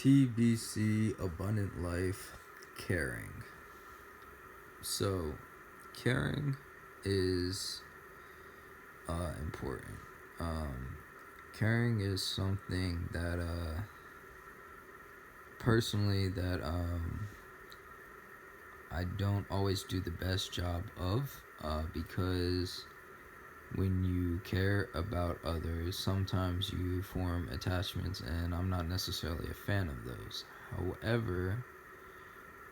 TBC, abundant life, caring. So, caring is important. Caring is something that personally that I don't always do the best job of because when you care about others, sometimes you form attachments, and I'm not necessarily a fan of those. However,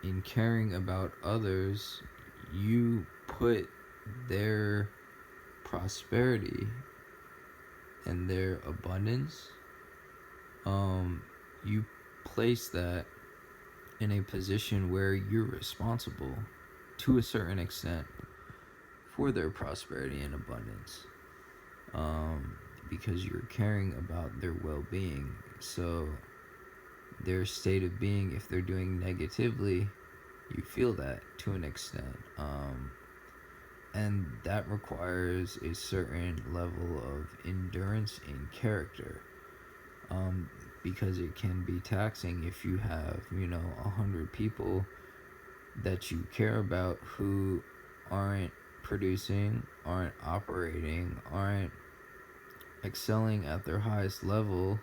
in caring about others, you put their prosperity and their abundance, you place that in a position where you're responsible to a certain extent for their prosperity and abundance, because you're caring about their well-being. So their state of being, if they're doing negatively, you feel that to an extent, and that requires a certain level of endurance in character, because it can be taxing if you have 100 people that you care about who aren't producing, aren't operating, aren't excelling at their highest level,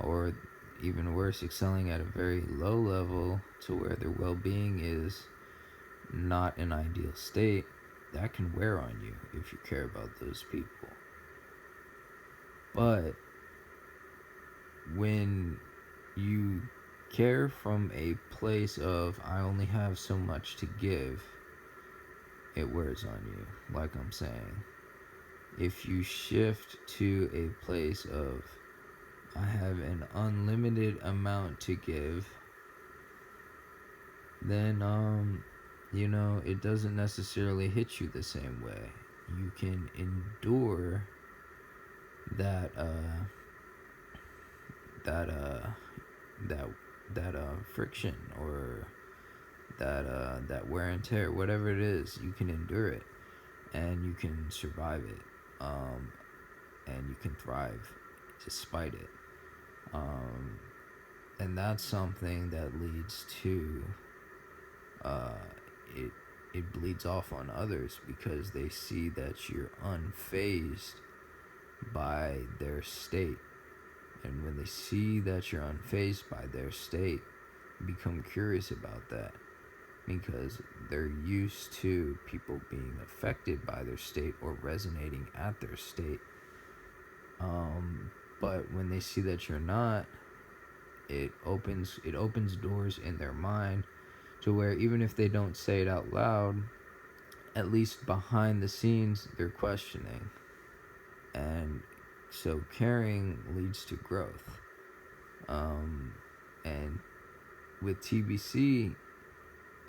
or even worse, excelling at a very low level to where their well-being is not an ideal state. That can wear on you if you care about those people. But when you care from a place of I only have so much to give, it wears on you, like I'm saying. If you shift to a place of I have an unlimited amount to give, then it doesn't necessarily hit you the same way. You can endure that friction, or that wear and tear, whatever it is. You can endure it, and you can survive it, and you can thrive despite it, and that's something that leads to it bleeds off on others, because they see that you're unfazed by their state. And when they see that you're unfazed by their state, become curious about that, because they're used to people being affected by their state or resonating at their state. But when they see that you're not, it opens doors in their mind to where even if they don't say it out loud, at least behind the scenes, they're questioning. And so caring leads to growth. And with TBC,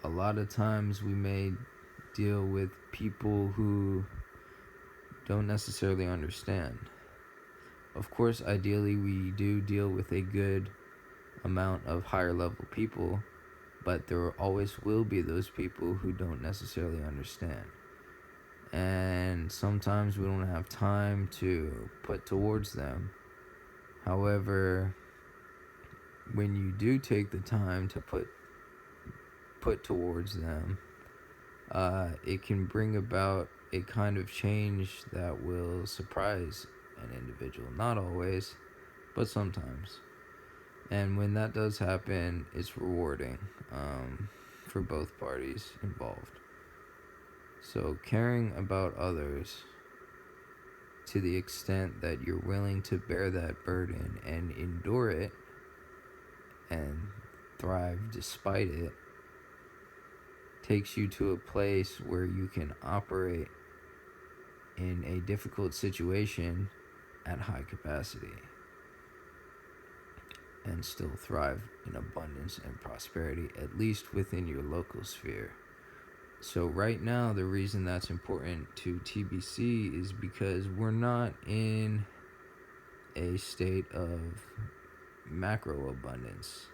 a lot of times we may deal with people who don't necessarily understand. Of course, ideally, we do deal with a good amount of higher level people, but there always will be those people who don't necessarily understand. And sometimes we don't have time to put towards them. However, when you do take the time to put towards them, it can bring about a kind of change that will surprise an individual. Not always, but sometimes. And when that does happen, it's rewarding, for both parties involved. So caring about others to the extent that you're willing to bear that burden and endure it and thrive despite it takes you to a place where you can operate in a difficult situation at high capacity and still thrive in abundance and prosperity, at least within your local sphere. So right now, the reason that's important to TBC is because we're not in a state of macro abundance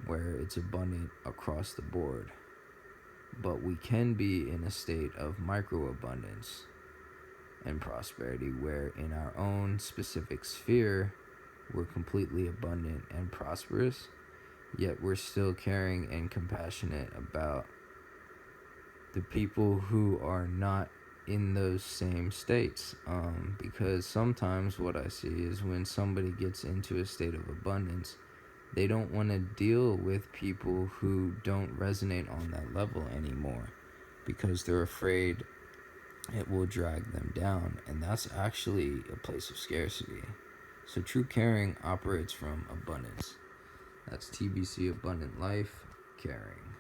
where it's abundant across the board, but we can be in a state of micro abundance and prosperity, where in our own specific sphere we're completely abundant and prosperous, yet we're still caring and compassionate about the people who are not in those same states. Because sometimes what I see is when somebody gets into a state of abundance, they don't want to deal with people who don't resonate on that level anymore because they're afraid it will drag them down, and that's actually a place of scarcity. So true caring operates from abundance. That's TBC, Abundant Life, Caring.